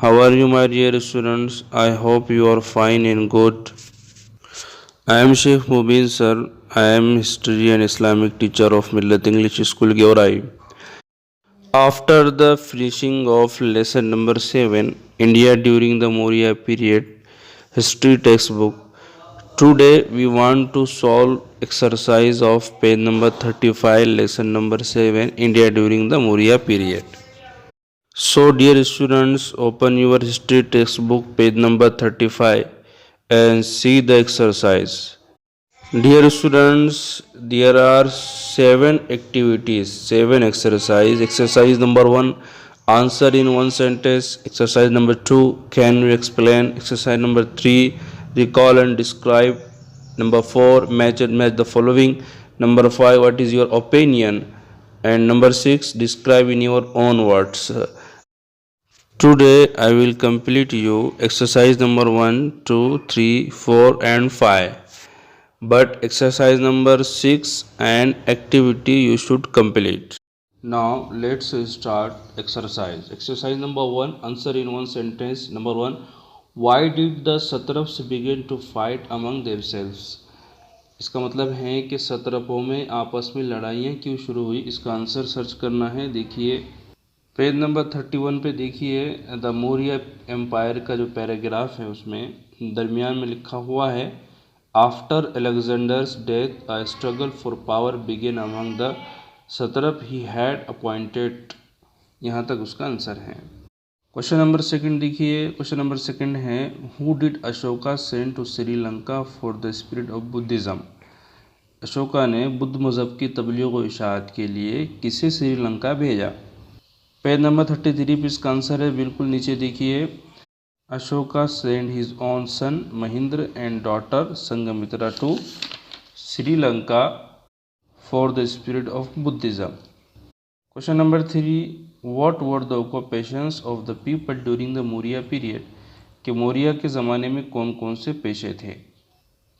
How are you, my dear students? I hope you are fine and good. I am Sheikh Mubin sir. I am history and Islamic teacher of Millat English School Gyorai. After the finishing of lesson number 7, India during the Maurya period, history textbook, today we want to solve exercise of page number 35, lesson number 7, India during the Maurya period. So dear students, open your history textbook page number 35 and see the exercise. Dear students, there are 7 activities, 7 exercise. Exercise number 1, answer in one sentence. Exercise number 2, can you explain? Exercise number 3, recall and describe. Number 4, match the following. Number 5, what is your opinion? And number 6, describe in your own words. Today I will complete you exercise number 1, 2, 3, 4 and 5. But exercise number 6 and activity you should complete. Now let's start exercise. Exercise number 1, answer in one sentence. Number 1, why did the satraps begin to fight among themselves? इसका मतलब है कि सत्रपों में आपस में लड़ाइयाँ क्यों शुरू हुई, इसका आंसर सर्च करना है. देखिए पेज नंबर 31 पे देखिए द मौर्य एम्पायर का जो पैराग्राफ है उसमें दरमियान में लिखा हुआ है after Alexander's death a struggle for power begin among the satrap he had appointed. यहाँ तक उसका आंसर है. क्वेश्चन नंबर 2 देखिए. क्वेश्चन नंबर 2 है who did Ashoka send to Sri Lanka for the spirit of Buddhism. Ashoka ने बुद्ध मज़हब की तबलीग व इशाअत के लिए किसे श्रीलंका भेजा. पेज नंबर 33 पे इसका आंसर है बिल्कुल नीचे देखिए Ashoka send his own son Mahindra and daughter Sanghamitra to Sri Lanka for the spirit of Buddhism. Question number 3, what were the occupations of the people during the Maurya period. कि मौर्य के ज़माने में कौन कौन से पेशे थे.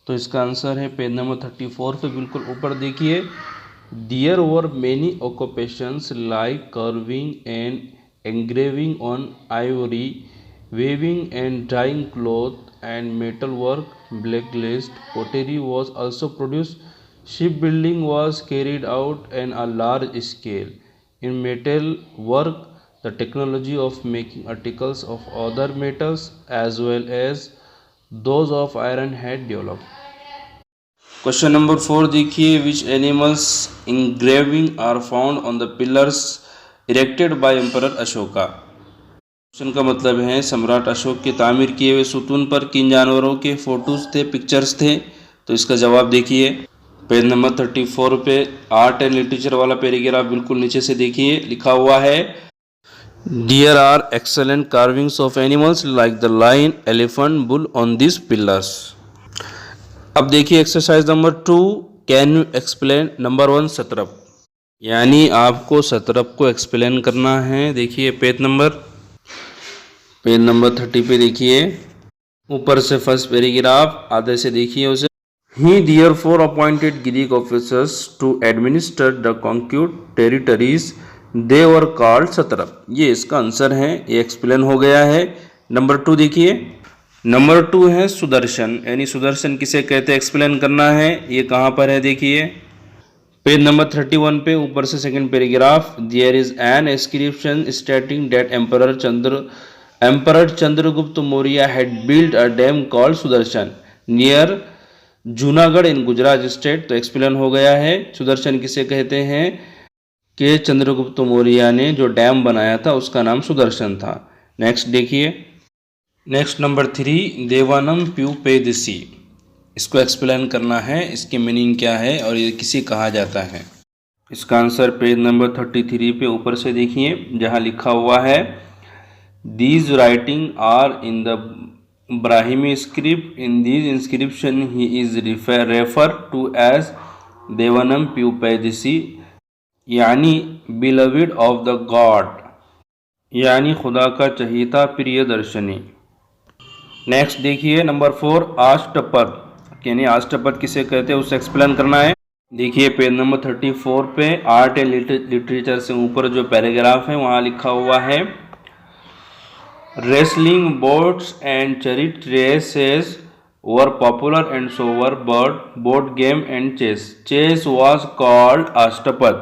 तो इसका आंसर है पेज नंबर 34 पे बिल्कुल ऊपर देखिए There were many occupations like carving and engraving on ivory, weaving and dyeing cloth, and metal work, blackglazed pottery was also produced. Shipbuilding was carried out on a large scale. In metal work, the technology of making articles of other metals as well as those of iron had developed. Question number 4 देखिए which animals engraving are found on the pillars erected by emperor Ashoka. Question का मतलब है सम्राट अशोक के तामीर किए हुए सुतून पर किन जानवरों के फोटोज थे, पिक्चर्स थे. तो इसका जवाब देखिए पेज नंबर 34 पे आर्ट एंड लिटरेचर वाला पैराग्राफ बिल्कुल नीचे से देखिए लिखा हुआ है There are excellent carvings of animals like the lion, elephant, bull on these pillars. अब देखिए exercise number 2, can you explain. Number 1 सत्रप, यानी आपको सत्रप को एक्सप्लेन करना है. देखिए पेज नंबर 30 पे देखिए ऊपर से फर्स्ट पैराग्राफ आधे से देखिए उसे. He therefore appointed Greek officers to administer the conquered territories, they were called satrap. ये इसका आंसर है, ये एक्सप्लेन हो गया है. नंबर 2 देखिए. नंबर 2 है सुदर्शन, यानी सुदर्शन किसे कहते हैं एक्सप्लेन करना है. ये कहाँ पर है देखिए पेज नंबर 31 पे ऊपर से second paragraph. There is an inscription stating that emperor Chandragupta Maurya had built a dam called Sudarshan near Junagadh in Gujarat state. तो एक्सप्लेन हो गया है सुदर्शन किसे कहते हैं कि चंद्रगुप्त मौर्य ने जो डैम बनाया था उसका नाम सुदर्शन था. नेक्स्ट देखिए. नेक्स्ट नंबर 3 देवानम प्यूपेदिसी, इसको एक्सप्लेन करना है, इसकी मीनिंग क्या है और ये किसे कहा जाता है. इसका आंसर पेज नंबर 33 पे ऊपर से देखिए जहाँ लिखा हुआ है these writing are in the Brahmi script. In these inscription he is refer to as Devanampiya Piyadasi, यानी बिलविड ऑफ द गॉड, यानी खुदा का चहीता प्रिय दर्शनी. नेक्स्ट देखिए नंबर 4 आष्टपद, यानी आष्टपद किसे कहते हैं उसे एक्सप्लेन करना है. देखिए पेज नंबर 34 पे आर्ट एंड लिटरेचर से ऊपर जो पैराग्राफ है वहाँ लिखा हुआ है wrestling boats and chariot races were popular and so were board game and chess. Chess was called Ashtapad.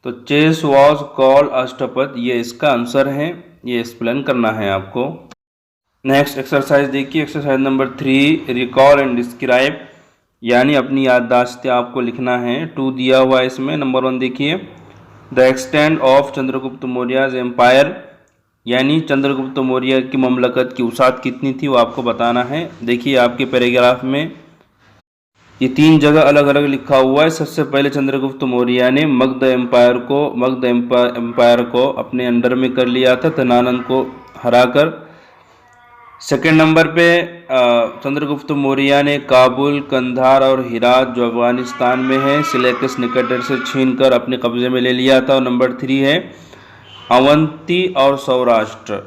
तो चेस वॉज कॉल्ड अष्टपद, ये इसका आंसर है, ये एक्सप्लेन करना है आपको। नेक्स्ट एक्सरसाइज देखिए, exercise number 3 recall and describe, यानी अपनी याददाश्तें आपको लिखना है। 2 दिया हुआ है इसमें। नंबर 1 देखिए, the extent of Chandragupta Maurya's empire, यानी चंद्रगुप्त मौर्य की ममलकत की वसाअत कितनी थी वो आपको बताना है। देखिए आपके पैराग्राफ में ये 3 जगह अलग अलग लिखा हुआ है। सबसे पहले चंद्रगुप्त मौर्य ने मगध एम्पायर को अपने अंडर में कर लिया था धनानंद को हराकर। सेकेंड नंबर पे चंद्रगुप्त मौर्य ने काबुल, कंधार और हिरात जो अफगानिस्तान में है सिलेकस निकेटर से छीनकर अपने कब्जे में ले लिया था। और नंबर 3 है अवंती और सौराष्ट्र।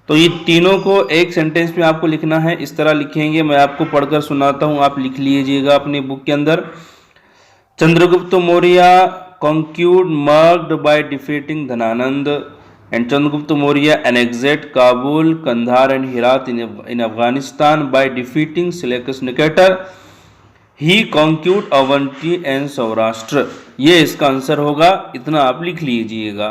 तो ये तीनों को एक सेंटेंस में आपको लिखना है। इस तरह लिखेंगे, मैं आपको पढ़कर सुनाता हूँ, आप लिख लीजिएगा अपनी बुक के अंदर। Chandragupta Maurya conquered Magadh by defeating Dhanananda, and Chandragupta Maurya annexed Kabul, Kandahar and Herat in Afghanistan by defeating Seleucus Nicator. He conquered Avanti and Saurashtra। ये इसका आंसर होगा, इतना आप लिख लीजिएगा।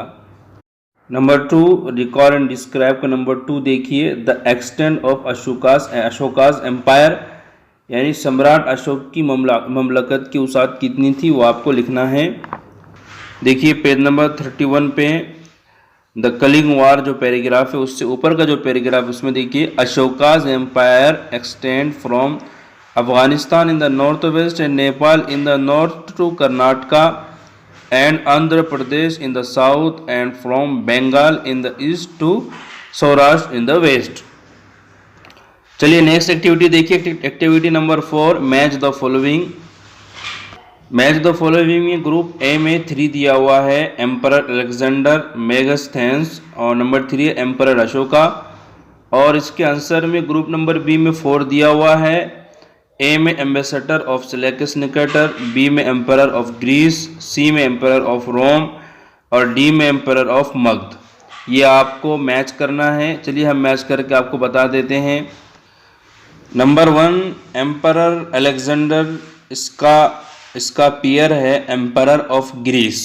नंबर 2 रिकॉल एंड डिस्क्राइब का नंबर 2 देखिए, द एक्सटेंट ऑफ अशोकास एम्पायर, यानी सम्राट अशोक की ममलकत की वसाअत कितनी थी वो आपको लिखना है। देखिए पेज नंबर 31 पे द कलिंग वार जो पैराग्राफ है उससे ऊपर का जो पैराग्राफ उसमें देखिए, Ashoka's empire extend from Afghanistan in the north west and Nepal in the north to Karnataka and Andhra Pradesh in the south and from Bengal in the east to Saurashtra in the west. चलिए नेक्स्ट एक्टिविटी देखिए, activity number 4 match the following. Match the following में group A में 3 दिया हुआ है, emperor Alexander, मेगास्थेन्स और number 3 emperor Ashoka. और इसके आंसर में ग्रुप नंबर बी में 4 दिया हुआ है, ए में एम्बेसडर ऑफ सेलेकस निकेटर, बी में एम्परर ऑफ ग्रीस, सी में एम्परर ऑफ रोम और डी में एम्परर ऑफ मगध। ये आपको मैच करना है। चलिए हम मैच करके आपको बता देते हैं। नंबर 1 एम्परर अलेक्जेंडर, इसका पियर है एम्परर ऑफ ग्रीस,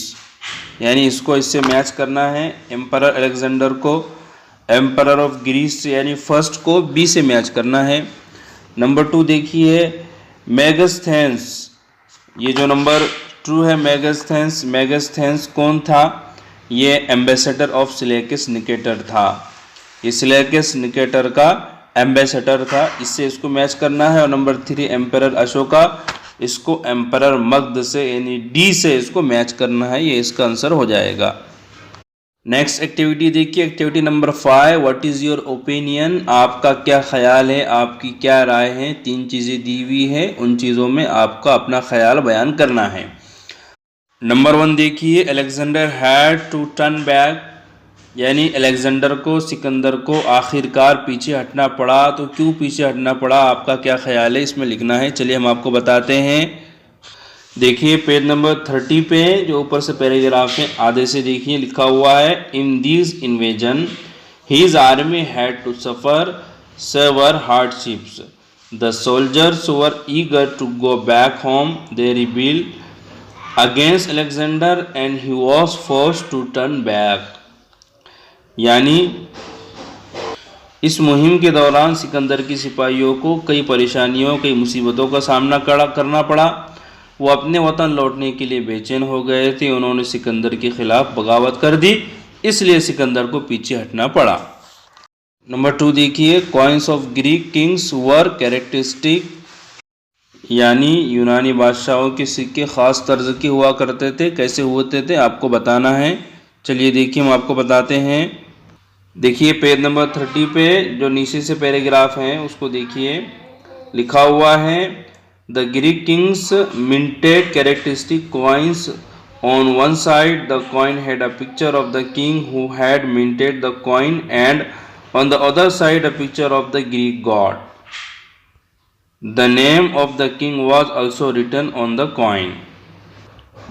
यानी इसको इससे मैच करना है। एम्परर अलेक्जेंडर को एम्परर ऑफ ग्रीस से यानी फर्स्ट को बी से मैच करना है। नंबर 2 देखिए मेगास्थेन्स, ये जो नंबर 2 है मेगास्थेन्स कौन था? ये एम्बेसडर ऑफ सिलेकस निकेटर था, ये सिलेकस निकेटर का एम्बेसडर था, इससे इसको मैच करना है। और नंबर 3 एम्परर अशोका, इसको एम्परर मगध से यानी डी से इसको मैच करना है, ये इसका आंसर हो जाएगा। नेक्स्ट एक्टिविटी देखिए, activity number 5 what is your opinion, आपका क्या ख्याल है, आपकी क्या राय है। 3 चीज़ें दी हुई है, उन चीज़ों में आपका अपना ख्याल बयान करना है। नंबर 1 देखिए, Alexander had to turn back, यानी अलेक्जेंडर को सिकंदर को आखिरकार पीछे हटना पड़ा। तो क्यों पीछे हटना पड़ा, आपका क्या ख्याल है, इसमें लिखना है। चलिए हम आपको बताते हैं। देखिए पेज नंबर 30 पे जो ऊपर से पैराग्राफ है आधे से देखिए लिखा हुआ है, in this invasion his army had to suffer severe hardships, the soldiers were eager to go back home, they rebel against Alexander and he was forced to turn back. यानी इस मुहिम के दौरान सिकंदर की सिपाहियों को कई परेशानियों, कई मुसीबतों का सामना करना पड़ा। वो अपने वतन लौटने के लिए बेचैन हो गए थे, उन्होंने सिकंदर के खिलाफ बगावत कर दी, इसलिए सिकंदर को पीछे हटना पड़ा। नंबर 2 देखिए, coins of Greek Kings were characteristic, यानी यूनानी बादशाहों के सिक्के खास तर्ज के हुआ करते थे, कैसे होते थे आपको बताना है। चलिए देखिए हम आपको बताते हैं। देखिए पेज नंबर 30 पे जो नीचे से पैराग्राफ हैं उसको देखिए, लिखा हुआ है the Greek kings minted characteristic coins, on one side the coin had a picture of the king who had minted the coin and on the other side a picture of the Greek god, the name of the king was also written on the coin.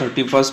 31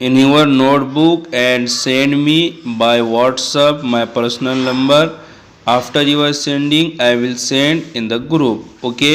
in your notebook and send me by WhatsApp my personal number. After you are sending I will send in the group. Okay.